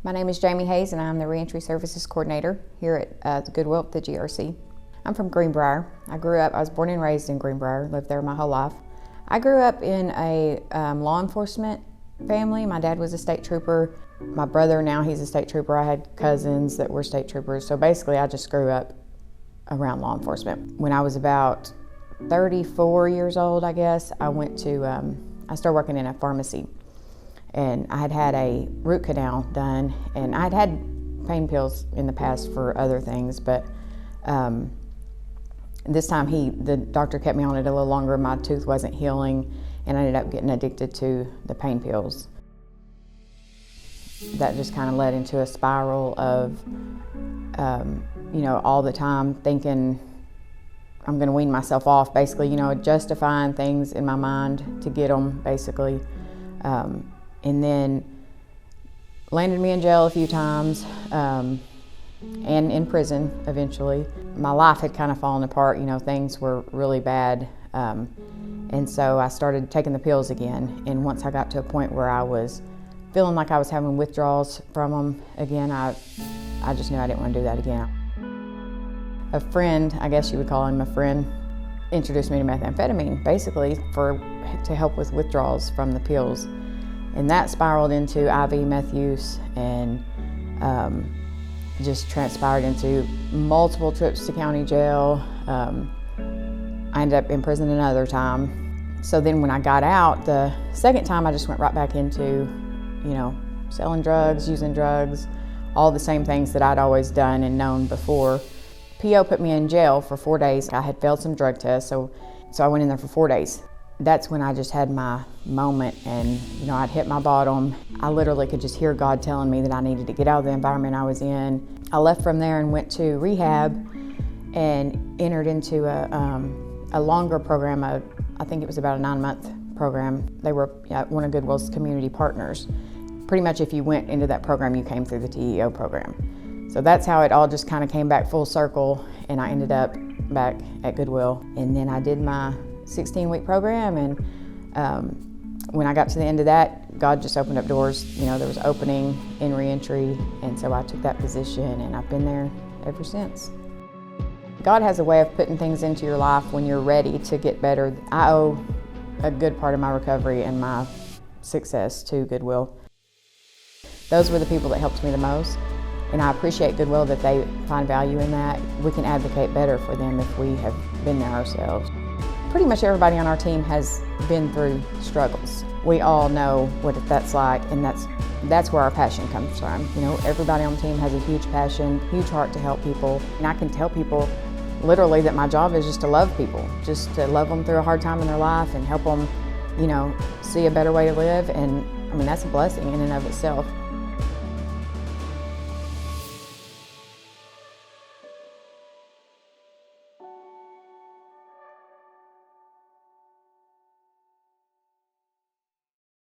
My name is Jayme Hayes and I'm the Reentry Services Coordinator here at the Goodwill at the GRC. I'm from Greenbrier. I was born and raised in Greenbrier, lived there my whole life. I grew up in a law enforcement family. My dad was a state trooper. My brother, now he's a state trooper. I had cousins that were state troopers. So basically I just grew up around law enforcement. When I was about 34 years old, I guess, I started working in a pharmacy. And I had had a root canal done, and I'd had pain pills in the past for other things, but this time the doctor kept me on it a little longer. My tooth wasn't healing, and I ended up getting addicted to the pain pills. That just kind of led into a spiral of, all the time thinking I'm going to wean myself off, basically, justifying things in my mind to get them, basically. And then landed me in jail a few times, and in prison eventually. My life had kind of fallen apart, things were really bad. And so I started taking the pills again. And once I got to a point where I was feeling like I was having withdrawals from them again, I just knew I didn't want to do that again. A friend, I guess you would call him a friend, introduced me to methamphetamine, basically to help with withdrawals from the pills. And that spiraled into IV meth use and just transpired into multiple trips to county jail. I ended up in prison another time. So then when I got out, the second time I just went right back into, selling drugs, using drugs, all the same things that I'd always done and known before. PO put me in jail for 4 days. I had failed some drug tests, so I went in there for 4 days. That's when I just had my moment, and I'd hit my bottom. I literally could just hear God telling me that I needed to get out of the environment I was in. I left from there and went to rehab and entered into a longer program. I think it was about a 9-month program. They were one of Goodwill's community partners. Pretty much if you went into that program, you came through the TEO program. So that's how it all just kind of came back full circle, and I ended up back at Goodwill. And then I did my 16-week program, and when I got to the end of that, God just opened up doors. There was opening in reentry, and so I took that position, and I've been there ever since. God has a way of putting things into your life when you're ready to get better. I owe a good part of my recovery and my success to Goodwill. Those were the people that helped me the most, and I appreciate Goodwill that they find value in that. We can advocate better for them if we have been there ourselves. Pretty much everybody on our team has been through struggles. We all know what that's like, and that's where our passion comes from. Everybody on the team has a huge passion, huge heart to help people. And I can tell people literally that my job is just to love people, just to love them through a hard time in their life and help them, see a better way to live. And that's a blessing in and of itself.